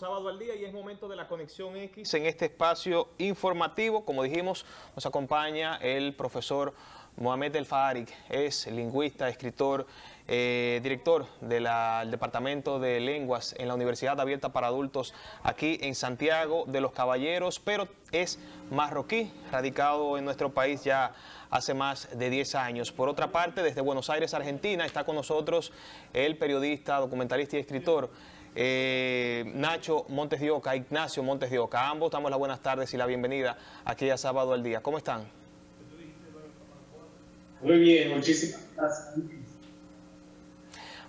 Sábado al Día y es momento de la Conexión X. En este espacio informativo, como dijimos, nos acompaña el profesor Mohamed El Farik. Es lingüista, escritor, director del Departamento de Lenguas en la Universidad Abierta para Adultos aquí en Santiago de los Caballeros, pero es marroquí, radicado en nuestro país ya hace más de 10 años. Por otra parte, desde Buenos Aires, Argentina, está con nosotros el periodista, documentalista y escritor Nacho Montes de Oca, Ignacio Montes de Oca. A ambos damos las buenas tardes y la bienvenida aquí a Sábado al Día. ¿Cómo están? Muy bien, muchísimas gracias.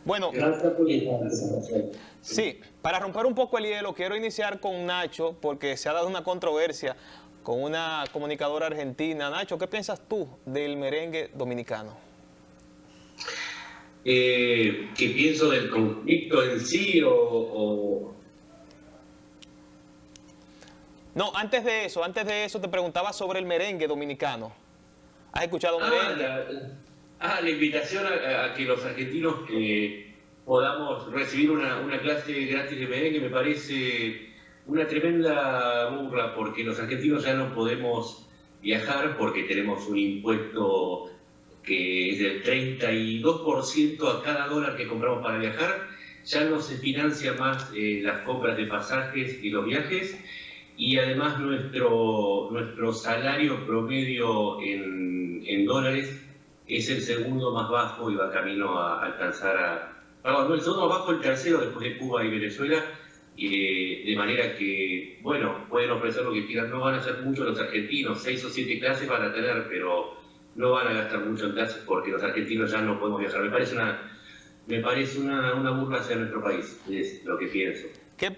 Bueno, Gracias por la invitación. Sí, para romper un poco el hielo, quiero iniciar con Nacho, porque se ha dado una controversia con una comunicadora argentina. Nacho, ¿qué piensas tú del merengue dominicano? ¿Qué pienso del conflicto en sí o...? No, antes de eso te preguntaba sobre el merengue dominicano. ¿Has escuchado merengue? La invitación a que los argentinos podamos recibir una clase gratis de merengue me parece una tremenda burla, porque los argentinos ya no podemos viajar porque tenemos un impuesto que es del 32% a cada dólar que compramos para viajar. Ya no se financia más las compras de pasajes y los viajes, y además nuestro salario promedio en dólares es el segundo más bajo y va camino a alcanzar no, el segundo más bajo, el tercero después de Cuba y Venezuela, de manera que, bueno, pueden ofrecer lo que quieran, no van a hacer mucho los argentinos, 6 o 7 clases van a tener, pero no van a gastar mucho en clases porque los argentinos ya no podemos viajar. Me parece una burla hacia nuestro país, es lo que pienso. ¿Qué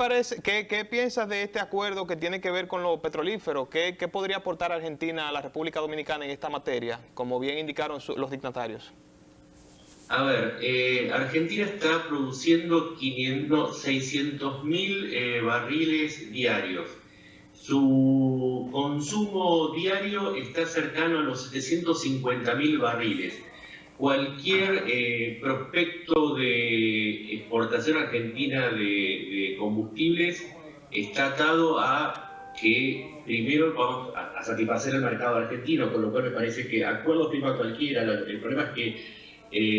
piensas de este acuerdo que tiene que ver con lo petrolífero? ¿Qué podría aportar Argentina a la República Dominicana en esta materia, como bien indicaron los dignatarios? A ver, Argentina está produciendo 600.000 barriles diarios. Su consumo diario está cercano a los 750.000 barriles. Cualquier prospecto de exportación argentina de combustibles está atado a que primero vamos a satisfacer el mercado argentino, con lo cual me parece que acuerdo firma cualquiera. El problema es que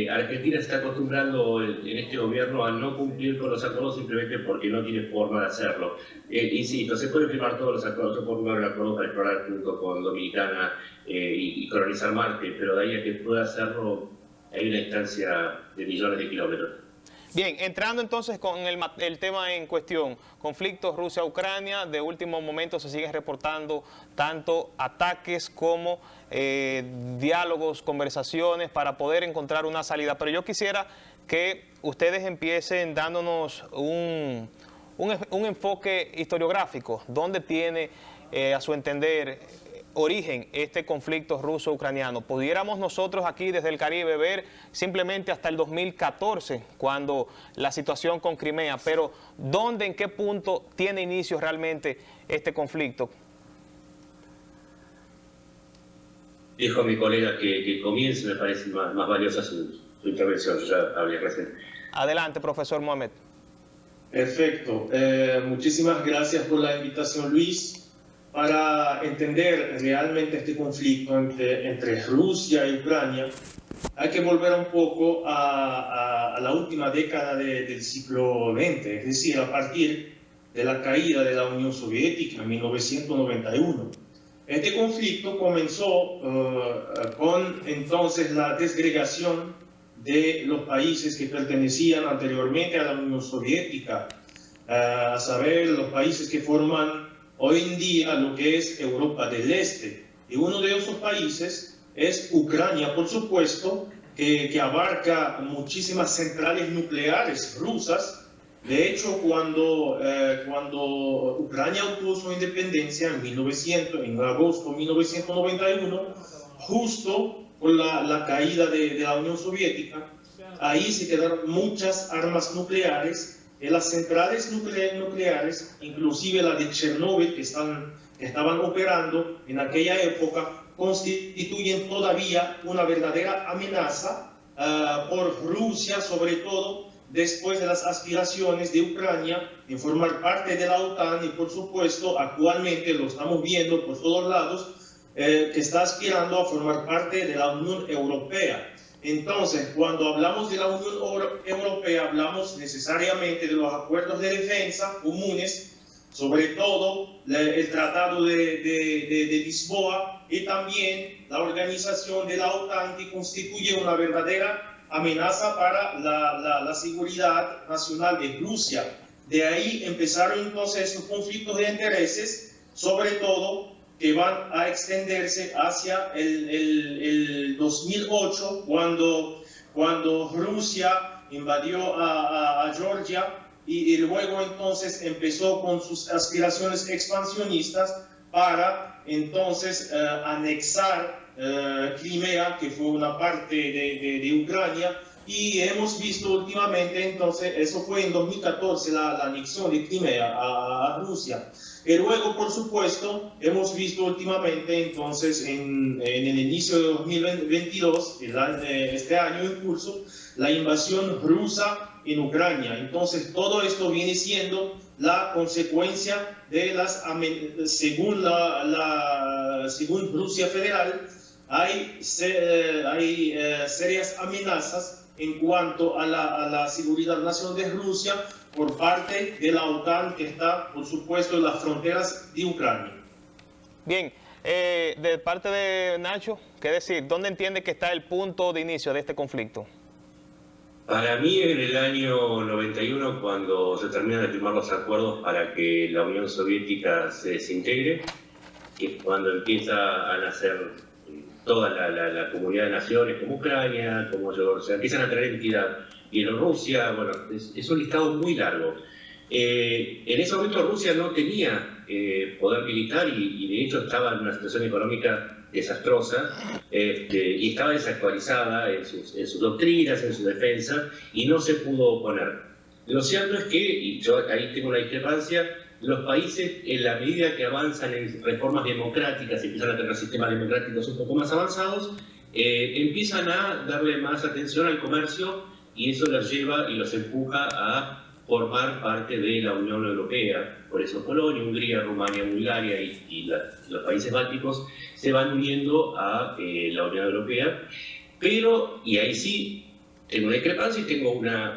Argentina se está acostumbrando en este gobierno a no cumplir con los acuerdos simplemente porque no tiene forma de hacerlo. Insisto, se pueden firmar todos los acuerdos, se puede firmar el acuerdo para explorar junto con Dominicana y colonizar Marte, pero de ahí a que pueda hacerlo hay una distancia de millones de kilómetros. Bien, entrando entonces con el tema en cuestión, conflictos Rusia-Ucrania, de último momento se siguen reportando tanto ataques como diálogos, conversaciones para poder encontrar una salida. Pero yo quisiera que ustedes empiecen dándonos un enfoque historiográfico, ¿dónde tiene a su entender origen este conflicto ruso-ucraniano? Pudiéramos nosotros aquí desde el Caribe ver simplemente hasta el 2014, cuando la situación con Crimea, pero ¿dónde, en qué punto tiene inicio realmente este conflicto? Dijo mi colega que comience, me parece más valiosa su intervención, yo ya hablé recién. Adelante, profesor Mohamed. Perfecto. Muchísimas gracias por la invitación, Luis. Para entender realmente este conflicto entre Rusia y Ucrania, hay que volver un poco a la última década del siglo XX, es decir, a partir de la caída de la Unión Soviética en 1991. Este conflicto comenzó con entonces la desgregación de los países que pertenecían anteriormente a la Unión Soviética, a saber, los países que forman hoy en día lo que es Europa del Este. Y uno de esos países es Ucrania, por supuesto, que abarca muchísimas centrales nucleares rusas. De hecho, cuando Ucrania obtuvo su independencia en agosto de 1991, justo con la caída de la Unión Soviética, ahí se quedaron muchas armas nucleares. Las centrales nucleares, inclusive la de Chernóbil, que estaban operando en aquella época, constituyen todavía una verdadera amenaza por Rusia, sobre todo, después de las aspiraciones de Ucrania en formar parte de la OTAN y, por supuesto, actualmente lo estamos viendo por todos lados, que está aspirando a formar parte de la Unión Europea. Entonces, cuando hablamos de la Unión Europea, hablamos necesariamente de los acuerdos de defensa comunes, sobre todo el Tratado de Lisboa y también la organización de la OTAN, que constituye una verdadera amenaza para la seguridad nacional de Rusia. De ahí empezaron entonces esos conflictos de intereses, sobre todo que van a extenderse hacia el 2008, cuando Rusia invadió a Georgia y luego entonces empezó con sus aspiraciones expansionistas para entonces anexar Crimea, que fue una parte de Ucrania, y hemos visto últimamente, entonces, eso fue en 2014, la anexión de Crimea a Rusia. Y luego, por supuesto, hemos visto últimamente, entonces, en el inicio de 2022, este año en curso, la invasión rusa en Ucrania. Entonces, todo esto viene siendo la consecuencia de según Rusia Federal, hay serias amenazas en cuanto a la seguridad nacional de Rusia por parte de la OTAN, que está, por supuesto, en las fronteras de Ucrania. Bien, de parte de Nacho, ¿qué decir? ¿Dónde entiende que está el punto de inicio de este conflicto? Para mí, en el año 91, cuando se terminan de firmar los acuerdos para que la Unión Soviética se desintegre, que es cuando empieza a nacer toda la comunidad de naciones, como Ucrania, como Georgia, empiezan a tener entidad. Bielorrusia, bueno, es un listado muy largo. En ese momento Rusia no tenía poder militar y de hecho estaba en una situación económica desastrosa y estaba desactualizada en sus doctrinas, en su defensa, y no se pudo oponer. Lo cierto es que, y yo ahí tengo una discrepancia, los países, en la medida que avanzan en reformas democráticas y empiezan a tener sistemas democráticos un poco más avanzados, empiezan a darle más atención al comercio, y eso los lleva y los empuja a formar parte de la Unión Europea. Por eso Polonia, Hungría, Rumania, Bulgaria y los países bálticos se van uniendo a la Unión Europea. Pero, y ahí sí tengo una discrepancia y tengo una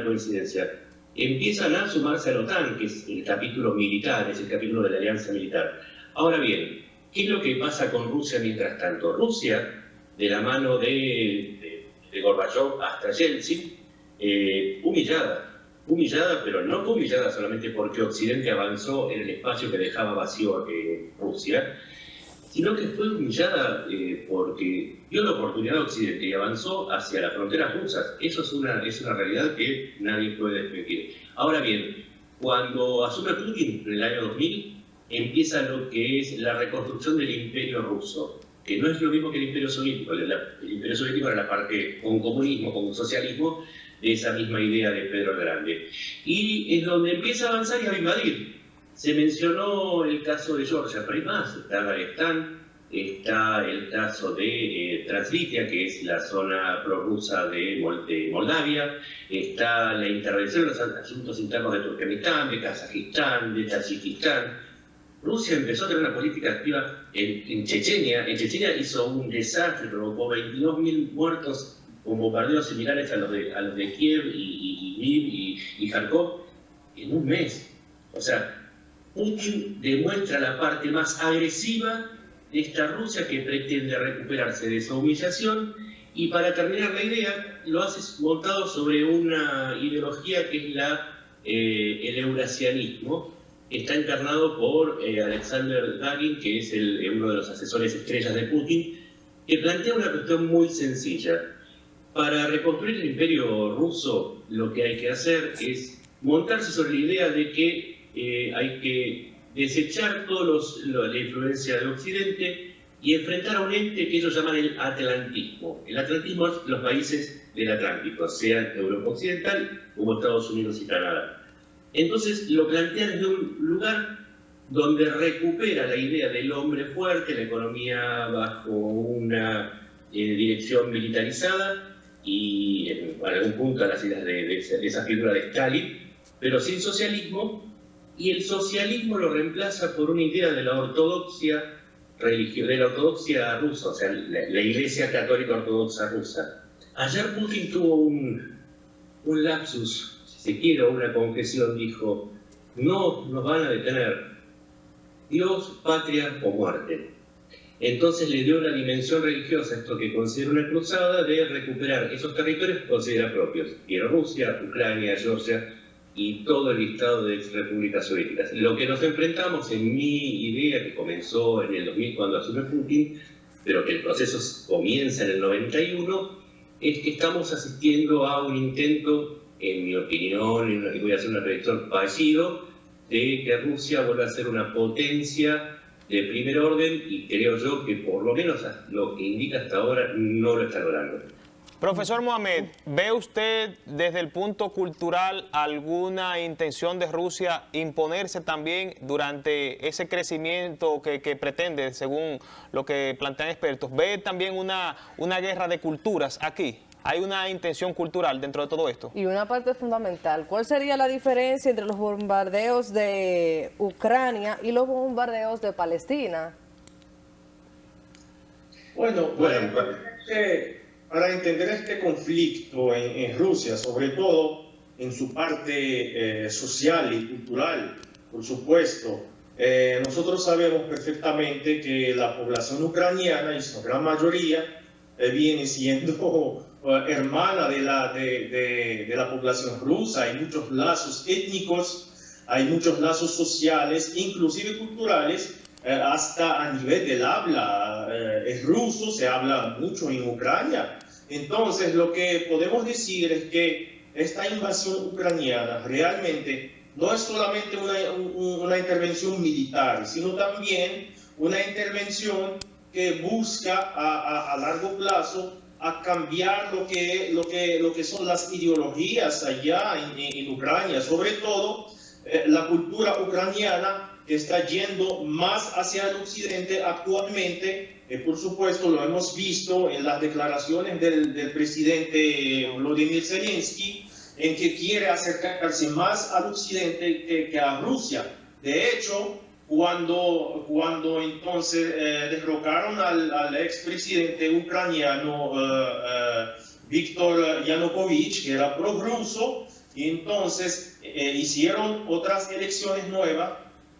coincidencia, empiezan a sumarse a la OTAN, que es el capítulo militar, es el capítulo de la alianza militar. Ahora bien, ¿qué es lo que pasa con Rusia mientras tanto? Rusia, de la mano de Gorbachev hasta Yeltsin, humillada, pero no fue humillada solamente porque Occidente avanzó en el espacio que dejaba vacío Rusia, sino que fue humillada porque dio la oportunidad a Occidente y avanzó hacia las fronteras rusas. Eso es una realidad que nadie puede desmentir. Ahora bien, cuando asume Putin en el año 2000, empieza lo que es la reconstrucción del imperio ruso, que no es lo mismo que el imperio soviético. El imperio soviético era la parte con comunismo, con socialismo, de esa misma idea de Pedro el Grande. Y es donde empieza a avanzar y a invadir. Se mencionó el caso de Georgia, pero hay más. Está Dagestán, está el caso de Transnistria, que es la zona prorrusa de Moldavia, está la intervención en los asuntos internos de Turkmenistán, de Kazajistán, de Tayikistán. Rusia empezó a tener una política activa en Chechenia. En Chechenia hizo un desastre, provocó 22.000 muertos con bombardeos similares a los de Kiev y Lviv y Kharkov en un mes. O sea, Putin demuestra la parte más agresiva de esta Rusia que pretende recuperarse de esa humillación, y para terminar la idea lo hace montado sobre una ideología que es el eurasianismo. Está encarnado por Alexander Dugin, que es uno de los asesores estrellas de Putin, que plantea una cuestión muy sencilla. Para reconstruir el imperio ruso, lo que hay que hacer es montarse sobre la idea de que hay que desechar toda la influencia de Occidente y enfrentar a un ente que ellos llaman el atlantismo. El atlantismo es los países del Atlántico, sean Europa Occidental como Estados Unidos y Canadá. Entonces lo plantean desde un lugar donde recupera la idea del hombre fuerte, la economía bajo una dirección militarizada, y en algún punto a las ideas de esa figura de Stalin, pero sin socialismo, y el socialismo lo reemplaza por una idea de la ortodoxia de la ortodoxia rusa, o sea, la Iglesia Católica Ortodoxa rusa. Ayer Putin tuvo un lapsus, si se quiere, una confesión, dijo: no nos van a detener, Dios, patria o muerte. Entonces le dio una dimensión religiosa, esto que considera una cruzada, de recuperar esos territorios que considera propios: Bielorrusia, Ucrania, Georgia y todo el listado de repúblicas soviéticas. Lo que nos enfrentamos, en mi idea, que comenzó en el 2000 cuando asumió Putin, pero que el proceso comienza en el 91, es que estamos asistiendo a un intento, en mi opinión, y voy a hacer una predicción, fallido, de que Rusia vuelva a ser una potencia de primer orden, y creo yo que por lo menos lo que indica hasta ahora no lo está logrando. Profesor Mohamed, ¿ve usted desde el punto cultural alguna intención de Rusia imponerse también durante ese crecimiento que pretende, según lo que plantean expertos? ¿Ve también una guerra de culturas aquí? ¿Hay una intención cultural dentro de todo esto? Y una parte fundamental, ¿cuál sería la diferencia entre los bombardeos de Ucrania y los bombardeos de Palestina? Bueno, para entender este conflicto en Rusia, sobre todo en su parte social y cultural, por supuesto, nosotros sabemos perfectamente que la población ucraniana, y su gran mayoría, viene siendo hermana de la población rusa. Hay muchos lazos étnicos, hay muchos lazos sociales, inclusive culturales, hasta a nivel del habla. Es ruso, se habla mucho en Ucrania. Entonces, lo que podemos decir es que esta invasión ucraniana realmente no es solamente una intervención militar, sino también una intervención que busca a largo plazo a cambiar lo que son las ideologías allá en Ucrania, sobre todo la cultura ucraniana, que está yendo más hacia el occidente actualmente. Por supuesto, lo hemos visto en las declaraciones del presidente Volodymyr Zelensky, en que quiere acercarse más al occidente que a Rusia. De hecho, cuando entonces derrocaron al expresidente ucraniano Viktor Yanukovych, que era prorruso, y entonces hicieron otras elecciones nuevas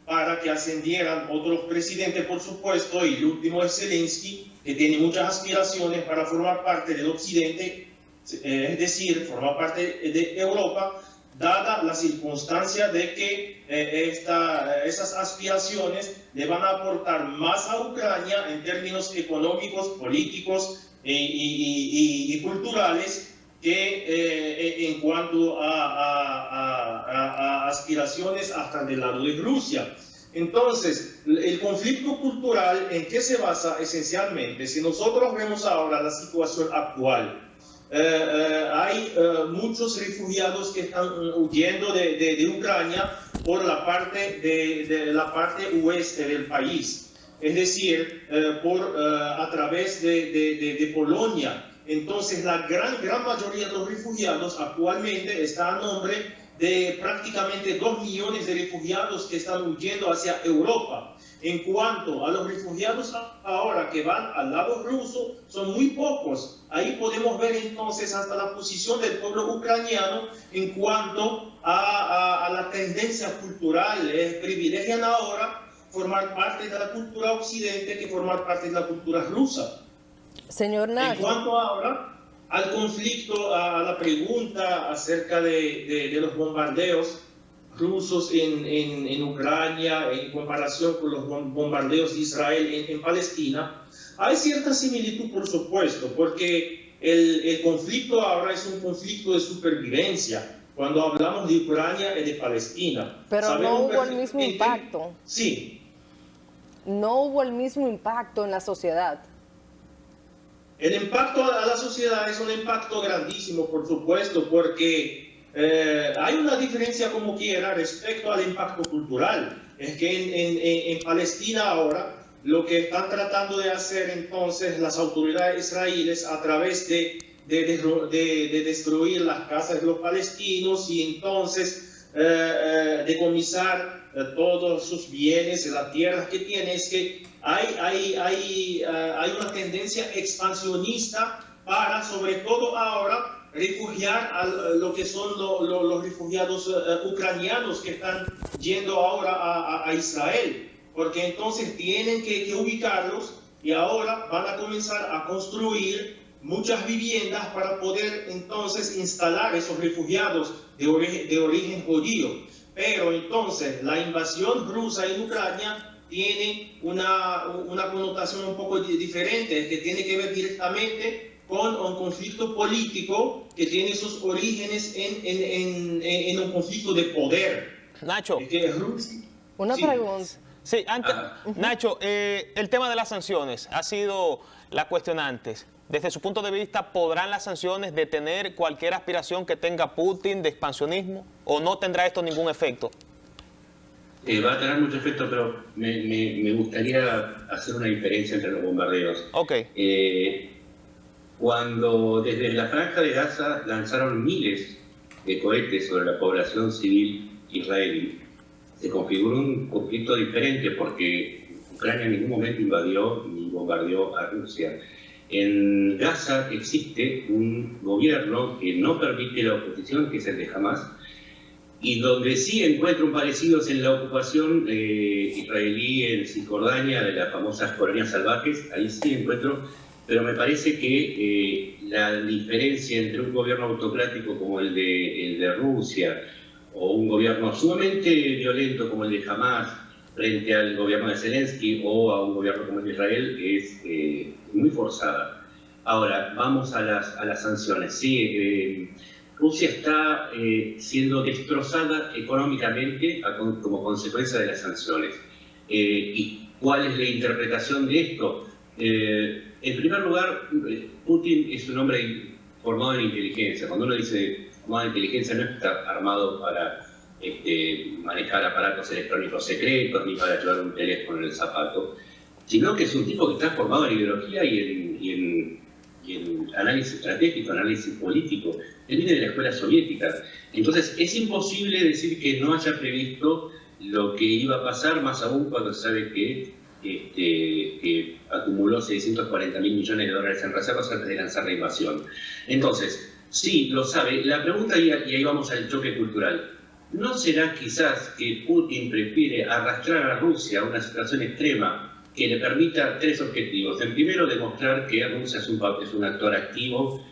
para que ascendieran otros presidentes, por supuesto, y el último es Zelensky, que tiene muchas aspiraciones para formar parte del occidente, es decir, formar parte de Europa, dada la circunstancia de que esas aspiraciones le van a aportar más a Ucrania en términos económicos, políticos y culturales, que en cuanto a aspiraciones hasta del lado de Rusia. Entonces, el conflicto cultural, ¿en qué se basa esencialmente? Si nosotros vemos ahora la situación actual, hay muchos refugiados que están huyendo de Ucrania por la parte de la parte oeste del país, es decir, a través de Polonia. Entonces, la gran mayoría de los refugiados actualmente está a nombre de prácticamente 2 millones de refugiados que están huyendo hacia Europa. En cuanto a los refugiados ahora que van al lado ruso, son muy pocos. Ahí podemos ver entonces hasta la posición del pueblo ucraniano en cuanto a la tendencia cultural. Privilegian ahora formar parte de la cultura occidente que formar parte de la cultura rusa. Señor Nash. En cuanto ahora al conflicto, a la pregunta acerca de los bombardeos rusos en Ucrania en comparación con los bombardeos de Israel en Palestina, hay cierta similitud, por supuesto, porque el conflicto ahora es un conflicto de supervivencia cuando hablamos de Ucrania y de Palestina. Pero sabemos no hubo el mismo impacto. Sí. No hubo el mismo impacto en la sociedad. El impacto a la sociedad es un impacto grandísimo, por supuesto, porque hay una diferencia como quiera respecto al impacto cultural. Es que en Palestina ahora lo que están tratando de hacer entonces las autoridades israelíes a través de de destruir las casas de los palestinos y entonces decomisar todos sus bienes, las tierras que tiene. Es que hay una tendencia expansionista para, sobre todo ahora, refugiar a lo que son los refugiados ucranianos que están yendo ahora a Israel, porque entonces tienen que ubicarlos y ahora van a comenzar a construir muchas viviendas para poder entonces instalar esos refugiados de origen judío. Pero entonces la invasión rusa en Ucrania tiene una connotación un poco diferente, que tiene que ver directamente con un conflicto político que tiene sus orígenes en un conflicto de poder. Nacho. Una pregunta. Sí, antes, Nacho, el tema de las sanciones ha sido la cuestionante. Desde su punto de vista, ¿podrán las sanciones detener cualquier aspiración que tenga Putin de expansionismo o no tendrá esto ningún efecto? Va a tener mucho efecto, pero me gustaría hacer una diferencia entre los bombardeos. Ok. Cuando desde la Franja de Gaza lanzaron miles de cohetes sobre la población civil israelí, se configuró un conflicto diferente porque Ucrania en ningún momento invadió ni bombardeó a Rusia. En Gaza existe un gobierno que no permite la oposición, que es el de Hamas, y donde sí encuentro parecidos en la ocupación israelí en Cisjordania de las famosas colonias salvajes, ahí sí encuentro, pero me parece que la diferencia entre un gobierno autocrático como el de Rusia o un gobierno sumamente violento como el de Hamas frente al gobierno de Zelensky o a un gobierno como el de Israel es muy forzada. Ahora, vamos a las sanciones. Sí, Rusia está siendo destrozada económicamente como consecuencia de las sanciones. ¿Y cuál es la interpretación de esto? En primer lugar, Putin es un hombre formado en inteligencia. Cuando uno dice formado en inteligencia, no está armado para manejar aparatos electrónicos secretos ni para llevar un teléfono en el zapato, sino que es un tipo que está formado en ideología y en análisis estratégico, análisis político. Él viene de la escuela soviética. Entonces, es imposible decir que no haya previsto lo que iba a pasar, más aún cuando se sabe que acumuló 640.000 millones de dólares en reservas antes de lanzar la invasión. Entonces, sí, lo sabe. La pregunta, y ahí vamos al choque cultural, ¿no será quizás que Putin prefiere arrastrar a Rusia a una situación extrema que le permita tres objetivos? En primero, demostrar que Rusia es un actor activo.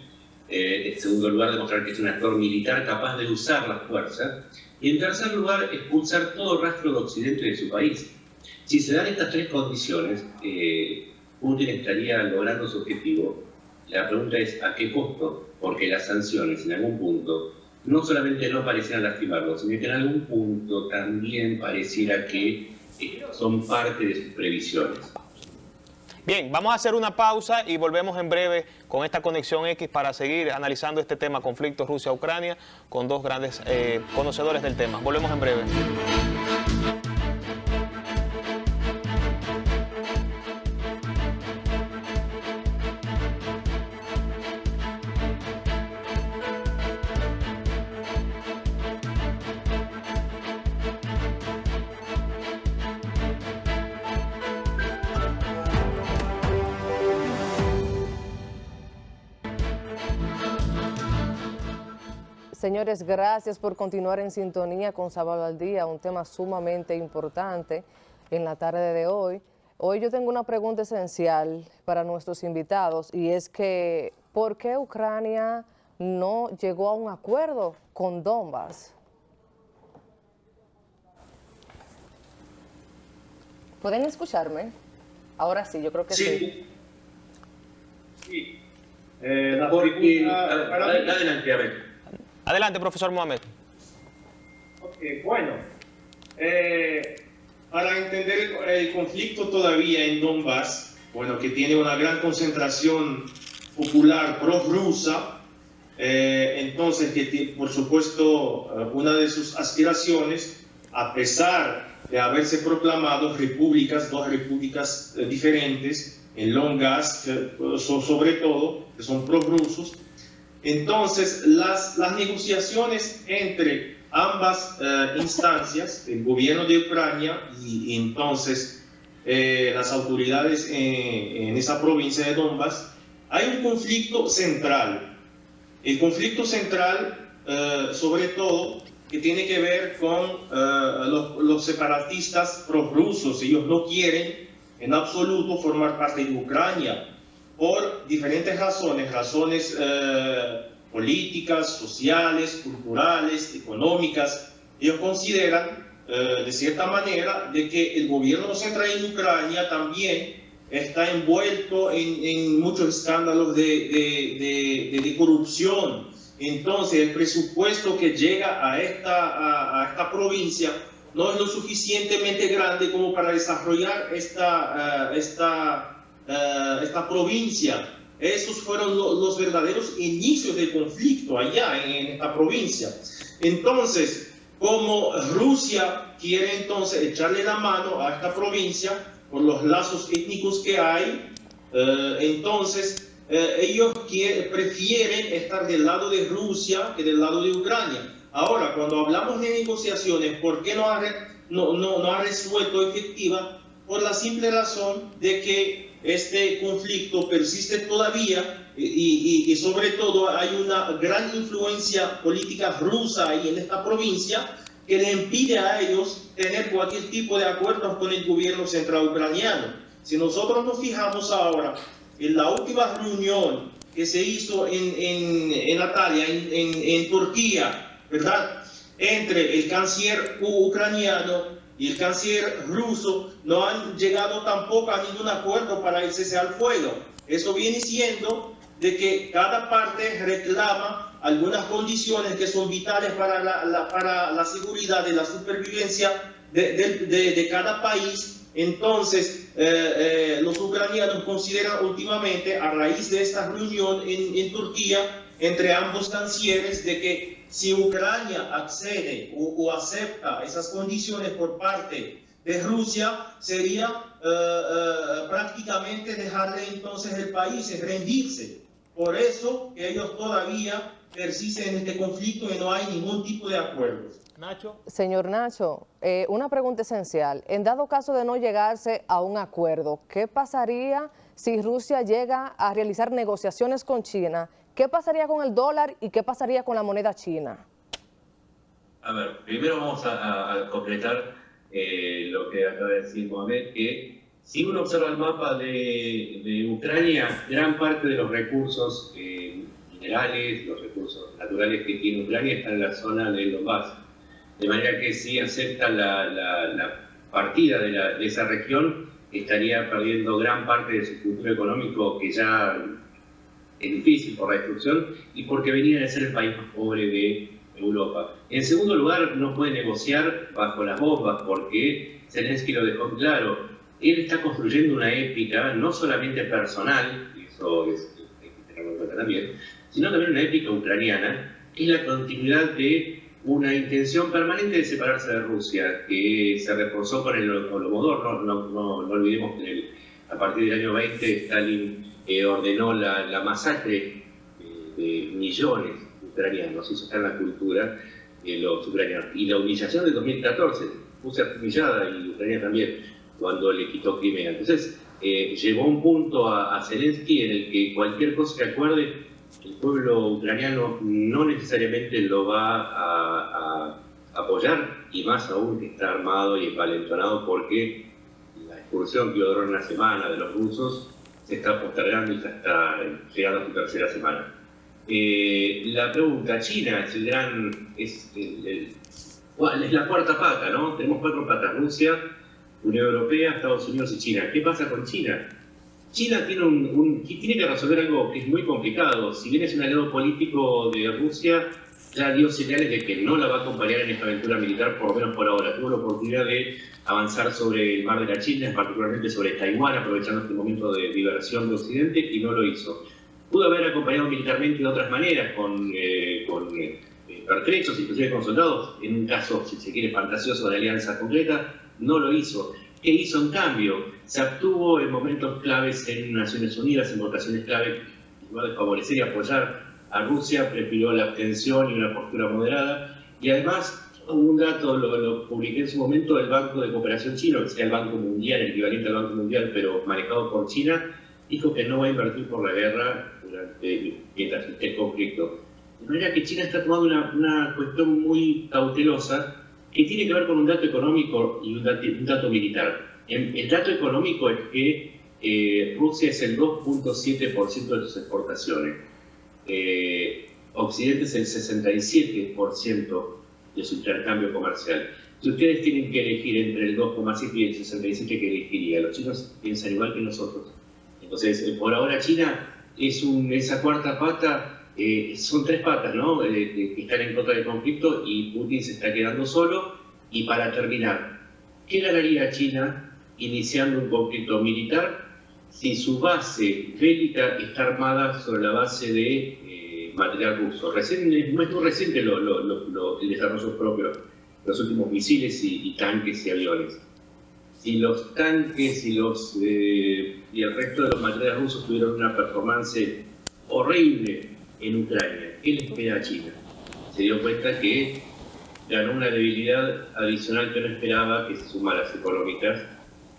En segundo lugar, demostrar que es un actor militar capaz de usar la fuerza. Y en tercer lugar, expulsar todo rastro de Occidente de su país. Si se dan estas tres condiciones, Putin estaría logrando su objetivo. La pregunta es, ¿a qué costo? Porque las sanciones, en algún punto, no solamente no parecieran lastimarlo, sino que en algún punto también pareciera que son parte de sus previsiones. Bien, vamos a hacer una pausa y volvemos en breve con esta Conexión X para seguir analizando este tema, conflicto Rusia-Ucrania, con dos grandes conocedores del tema. Volvemos en breve. Señores, gracias por continuar en sintonía con Sábado al Día, un tema sumamente importante en la tarde de hoy. Hoy yo tengo una pregunta esencial para nuestros invitados y es que, ¿por qué Ucrania no llegó a un acuerdo con Donbass? ¿Pueden escucharme? Ahora sí, yo creo que sí. Sí. Adelante, a ver. Adelante, profesor Mohamed. Okay, bueno, para entender el conflicto todavía en Donbass, bueno, que tiene una gran concentración popular prorrusa, entonces que por supuesto una de sus aspiraciones, a pesar de haberse proclamado repúblicas, dos repúblicas diferentes, en Donbass sobre todo, que son prorrusos, Entonces, las negociaciones entre ambas instancias, el gobierno de Ucrania y entonces las autoridades en esa provincia de Donbass, hay un conflicto central. El conflicto central, sobre todo, que tiene que ver con los separatistas prorrusos. Ellos no quieren en absoluto formar parte de Ucrania por diferentes razones, políticas, sociales, culturales, económicas. Ellos consideran, de cierta manera, de que el gobierno central en Ucrania también está envuelto en muchos escándalos de corrupción. Entonces, el presupuesto que llega a esta provincia no es lo suficientemente grande como para desarrollar esta provincia. Esos fueron los verdaderos inicios del conflicto allá en esta provincia. Entonces, como Rusia quiere entonces echarle la mano a esta provincia por los lazos étnicos que hay, entonces ellos prefieren estar del lado de Rusia que del lado de Ucrania. Ahora, cuando hablamos de negociaciones, ¿por qué no ha resuelto efectiva? Por la simple razón de que este conflicto persiste todavía y sobre todo hay una gran influencia política rusa ahí en esta provincia que le impide a ellos tener cualquier tipo de acuerdos con el gobierno central ucraniano. Si nosotros nos fijamos ahora en la última reunión que se hizo en Antalya, en Turquía, ¿verdad?, entre el canciller ucraniano y el canciller ruso, no han llegado tampoco a ningún acuerdo para el cese al fuego. Eso viene siendo de que cada parte reclama algunas condiciones que son vitales para la seguridad y la supervivencia de cada país. Entonces, los ucranianos consideran últimamente, a raíz de esta reunión en Turquía, entre ambos cancilleres, de que si Ucrania accede o acepta esas condiciones por parte de Rusia, sería prácticamente dejarle entonces el país, rendirse. Por eso que ellos todavía persisten en este conflicto y no hay ningún tipo de acuerdo. Nacho. Señor Nacho, una pregunta esencial. En dado caso de no llegarse a un acuerdo, ¿qué pasaría si Rusia llega a realizar negociaciones con China? ¿Qué pasaría con el dólar y qué pasaría con la moneda china? A ver, primero vamos a completar lo que acaba de decir Mohamed, que si uno observa el mapa de Ucrania, gran parte de los recursos minerales, los recursos naturales que tiene Ucrania están en la zona del Donbass. De manera que si acepta la partida de esa región, estaría perdiendo gran parte de su futuro económico, que ya es difícil por la destrucción y porque venía de ser el país más pobre de Europa. En segundo lugar, no puede negociar bajo las bombas porque Zelensky lo dejó claro. Él está construyendo una épica no solamente personal, y eso hay que tenerlo en cuenta también, sino también una épica ucraniana, que es la continuidad de una intención permanente de separarse de Rusia, que se reforzó con el Holodomor. No olvidemos que a partir del año 20 Stalin ordenó la masacre de millones de ucranianos, eso está en la cultura de los ucranianos. Y la humillación del 2014, Rusia fue humillada y Ucrania también, cuando le quitó Crimea. Entonces, llevó un punto a Zelensky en el que cualquier cosa que acuerde, el pueblo ucraniano no necesariamente lo va a apoyar, y más aún que está armado y envalentonado porque la expulsión que duró una semana de los rusos se está postergando y ya está llegando a su tercera semana. La pregunta, China es la cuarta pata, ¿no? Tenemos cuatro patas: Rusia, Unión Europea, Estados Unidos y China. ¿Qué pasa con China? China tiene que resolver algo que es muy complicado. Si bien es un aliado político de Rusia, ya dio señales de que no la va a acompañar en esta aventura militar, por lo menos por ahora. Tuvo la oportunidad de avanzar sobre el mar de la China, particularmente sobre Taiwán, aprovechando este momento de diversión de Occidente, y no lo hizo. Pudo haber acompañado militarmente de otras maneras, con pertrechos, inclusive con soldados, en un caso, si se quiere, fantasioso de alianza concreta. No lo hizo. ¿Qué hizo en cambio? Se abstuvo en momentos claves en Naciones Unidas, en votaciones clave, en lugar de favorecer y apoyar a Rusia, prefirió la abstención y una postura moderada. Y además, un dato, lo publiqué en su momento, del Banco de Cooperación Chino, que sea el Banco Mundial, el equivalente al Banco Mundial, pero manejado por China, dijo que no va a invertir por la guerra mientras esté el conflicto. De manera que China está tomando una cuestión muy cautelosa que tiene que ver con un dato económico y un dato militar. El dato económico es que Rusia es el 2.7% de sus exportaciones. Occidente es el 67% de su intercambio comercial. Si ustedes tienen que elegir entre el 2,7 y el 67, ¿qué elegiría? Los chinos piensan igual que nosotros. Entonces, por ahora China es esa cuarta pata, son tres patas, ¿no? Que están en contra del conflicto y Putin se está quedando solo. Y para terminar, ¿qué ganaría China iniciando un conflicto militar si su base bélica está armada sobre la base de material ruso? No es muy reciente el desarrollo propio, los últimos misiles y tanques y aviones. Si los tanques y el resto de los materiales rusos tuvieron una performance horrible en Ucrania, ¿qué le espera a China? Se dio cuenta que ganó una debilidad adicional que no esperaba, que se suma a las económicas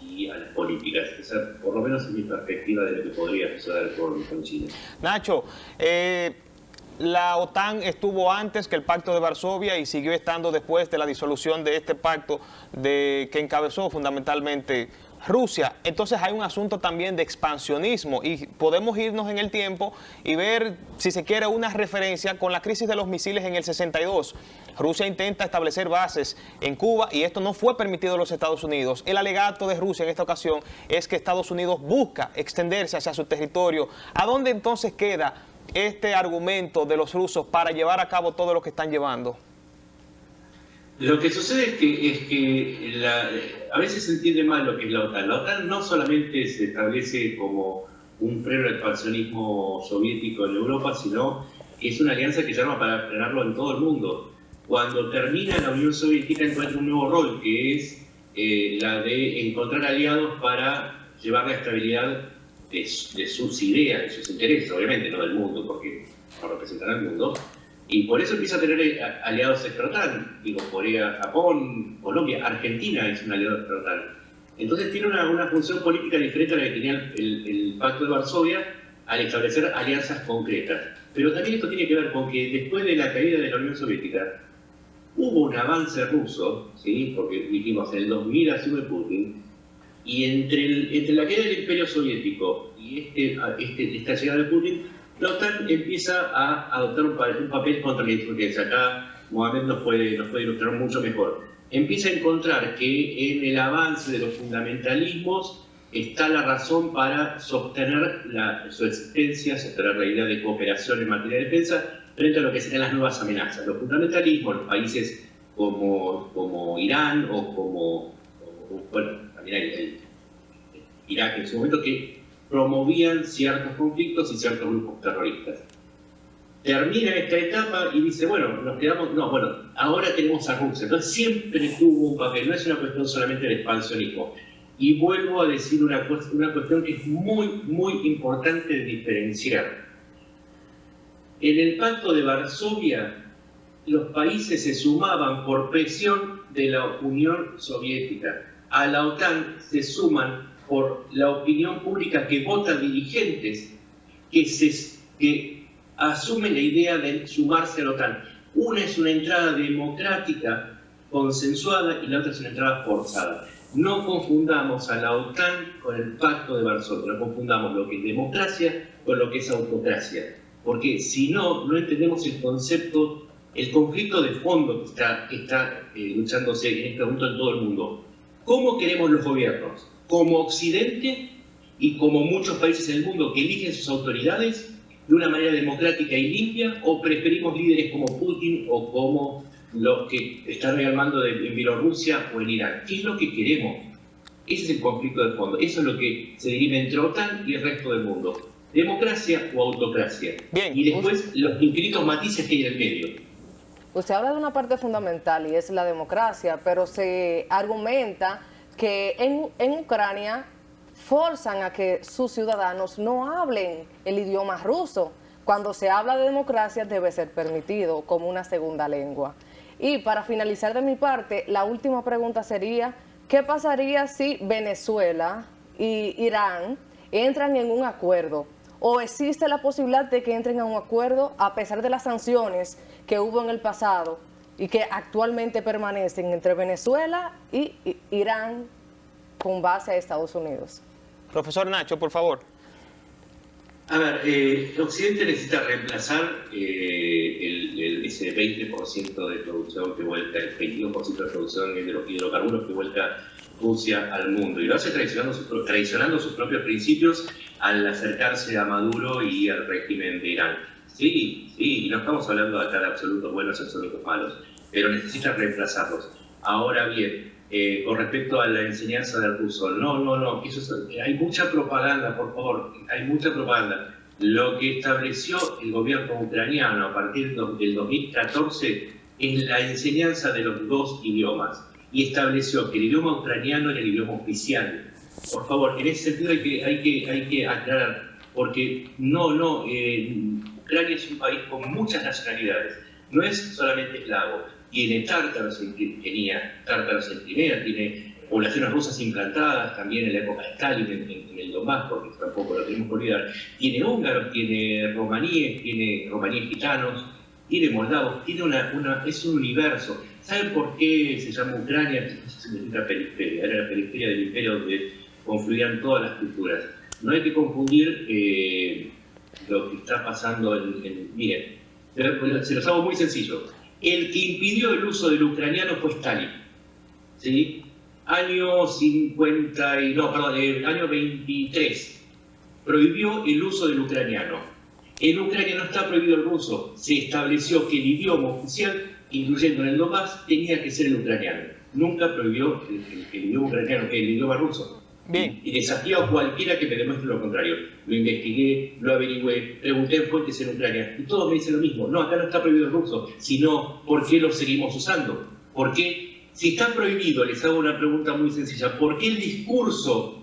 y a las políticas. Esa, por lo menos, es mi perspectiva de lo que podría suceder con China. Nacho, la OTAN estuvo antes que el Pacto de Varsovia y siguió estando después de la disolución de este pacto que encabezó fundamentalmente Rusia. Entonces hay un asunto también de expansionismo y podemos irnos en el tiempo y ver, si se quiere, una referencia con la crisis de los misiles en el 62. Rusia intenta establecer bases en Cuba y esto no fue permitido en los Estados Unidos. El alegato de Rusia en esta ocasión es que Estados Unidos busca extenderse hacia su territorio. ¿A dónde entonces queda este argumento de los rusos para llevar a cabo todo lo que están llevando? Lo que sucede es que a veces se entiende mal lo que es la OTAN. La OTAN no solamente se establece como un freno al expansionismo soviético en Europa, sino que es una alianza que se arma para frenarlo en todo el mundo. Cuando termina la Unión Soviética encuentra un nuevo rol, que es la de encontrar aliados para llevar la estabilidad de sus ideas, de sus intereses, obviamente no del mundo, porque no representan al mundo. Y por eso empieza a tener aliados extra-OTAN, digo, Corea, Japón, Colombia, Argentina es un aliado extra-OTAN. Entonces tiene una función política diferente a la que tenía el Pacto de Varsovia al establecer alianzas concretas. Pero también esto tiene que ver con que después de la caída de la Unión Soviética hubo un avance ruso, ¿sí? Porque dijimos, en el 2000 asume Putin, y entre la caída del Imperio Soviético y esta llegada de Putin, la OTAN empieza a adoptar un papel contra la insurgencia. Acá Mohamed nos puede ilustrar mucho mejor. Empieza a encontrar que en el avance de los fundamentalismos está la razón para sostener su existencia, sostener la idea de cooperación en materia de defensa frente a lo que serían las nuevas amenazas. Los fundamentalismos, los países como Irán o bueno, también hay Irak en su momento, que promovían ciertos conflictos y ciertos grupos terroristas. Termina esta etapa y dice, bueno, nos quedamos, no, bueno, ahora tenemos a Rusia. Entonces siempre tuvo un papel, no es una cuestión solamente de expansionismo. Y vuelvo a decir una cuestión que es muy, muy importante de diferenciar. En el Pacto de Varsovia, los países se sumaban por presión de la Unión Soviética. A la OTAN se suman por la opinión pública que vota dirigentes que asumen la idea de sumarse a la OTAN. Una es una entrada democrática, consensuada, y la otra es una entrada forzada. No confundamos a la OTAN con el Pacto de Varsovia, no confundamos lo que es democracia con lo que es autocracia, porque si no, no entendemos el concepto, el conflicto de fondo que está luchándose en este momento en todo el mundo. ¿Cómo queremos los gobiernos? ¿Como Occidente y como muchos países en el mundo que eligen sus autoridades de una manera democrática y limpia, o preferimos líderes como Putin o como los que están al mando en Bielorrusia o en Irán? ¿Qué es lo que queremos? Ese es el conflicto de fondo. Eso es lo que se dirime entre OTAN y el resto del mundo. Democracia o autocracia. Bien. Y después los infinitos matices que hay en el medio. Usted habla de una parte fundamental y es la democracia, pero se argumenta que en Ucrania forzan a que sus ciudadanos no hablen el idioma ruso, cuando se habla de democracia debe ser permitido como una segunda lengua. Y para finalizar de mi parte, la última pregunta sería, ¿qué pasaría si Venezuela y Irán entran en un acuerdo? ¿O existe la posibilidad de que entren a un acuerdo a pesar de las sanciones que hubo en el pasado y que actualmente permanecen entre Venezuela y Irán con base a Estados Unidos? Profesor Nacho, por favor. A ver, Occidente necesita reemplazar ese 20% de producción que vuelca, el 22% de producción de hidrocarburos que vuelca Rusia al mundo. Y lo hace traicionando sus propios principios al acercarse a Maduro y al régimen de Irán. Sí, y no estamos hablando acá de absolutos buenos y absolutos malos, pero necesita reemplazarlos. Ahora bien, con respecto a la enseñanza del ruso, no, hay mucha propaganda, por favor, hay mucha propaganda. Lo que estableció el gobierno ucraniano a partir del 2014 es la enseñanza de los dos idiomas y estableció que el idioma ucraniano era el idioma oficial. Por favor, en ese sentido hay que aclarar, porque Ucrania es un país con muchas nacionalidades, no es solamente eslavo. Tiene tártaros en Crimea, tiene poblaciones rusas implantadas también en la época de Stalin en el Donbass, porque tampoco lo tenemos que olvidar. Tiene húngaros, tiene romaníes gitanos, tiene moldavos, es un universo. ¿Saben por qué se llama Ucrania? Eso significa periferia, era la periferia del imperio donde confluían todas las culturas. No hay que confundir lo que está pasando miren, se los hago muy sencillo. El que impidió el uso del ucraniano fue Stalin, ¿sí? Año 23, prohibió el uso del ucraniano. En Ucrania no está prohibido el ruso, se estableció que el idioma oficial, incluyendo en el Donbass, tenía que ser el ucraniano. Nunca prohibió el idioma ucraniano, el idioma ruso. Bien. Y desafío a cualquiera que me demuestre lo contrario. Lo investigué, lo averigüé, pregunté en fuentes en Ucrania y todos me dicen lo mismo. No, acá no está prohibido el ruso, sino ¿por qué lo seguimos usando? ¿Por qué? Si está prohibido, les hago una pregunta muy sencilla. ¿Por qué el discurso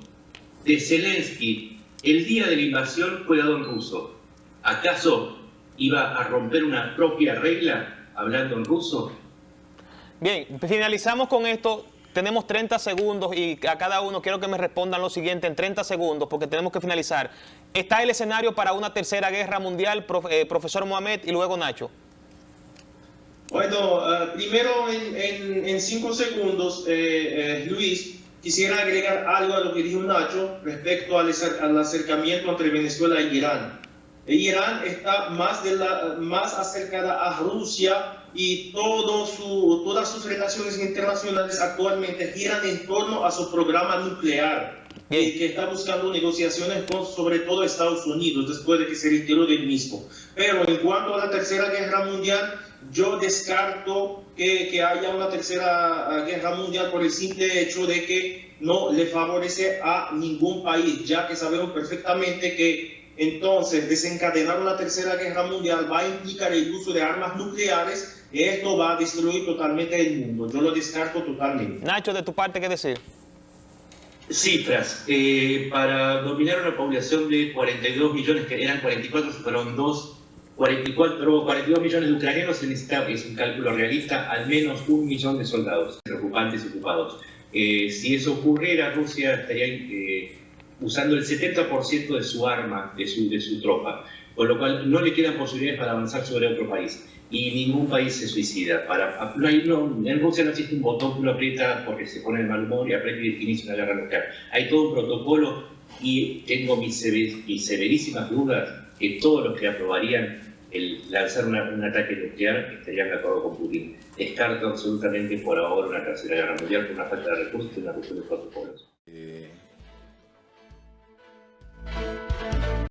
de Zelensky el día de la invasión fue dado en ruso? ¿Acaso iba a romper una propia regla hablando en ruso? Bien, finalizamos con esto. Tenemos 30 segundos y a cada uno quiero que me respondan lo siguiente en 30 segundos porque tenemos que finalizar. ¿Está el escenario para una tercera guerra mundial, profesor Mohamed, y luego Nacho? Bueno, primero en 5 segundos, Luis, quisiera agregar algo a lo que dijo Nacho respecto al acercamiento entre Venezuela y Irán. Irán está más acercada a Rusia y todas sus relaciones internacionales actualmente giran en torno a su programa nuclear, que está buscando negociaciones con sobre todo Estados Unidos después de que se retiró del mismo. Pero en cuanto a la Tercera Guerra Mundial, yo descarto que haya una Tercera Guerra Mundial por el simple hecho de que no le favorece a ningún país, ya que sabemos perfectamente que entonces desencadenar una Tercera Guerra Mundial va a implicar el uso de armas nucleares. Esto va a destruir totalmente el mundo. Yo lo descarto totalmente. Nacho, de tu parte, ¿qué decir? Cifras. Para dominar una población de 42 millones, que eran 44, fueron 42 millones de ucranianos, se necesita, es un cálculo realista, al menos 1 millón de soldados ocupantes y ocupados. Si eso ocurriera, Rusia estaría usando el 70% de su arma, de su tropa, con lo cual no le quedan posibilidades para avanzar sobre otro país. Y ningún país se suicida. En Rusia no existe un botón que uno aprieta porque se pone de mal humor y aprieta y inicia una guerra nuclear. Hay todo un protocolo y tengo mis severísimas dudas que todos los que aprobarían el lanzar un ataque nuclear estarían de acuerdo con Putin. Descarto absolutamente por ahora una tercera guerra mundial por una falta de recursos y una cuestión de protocolos.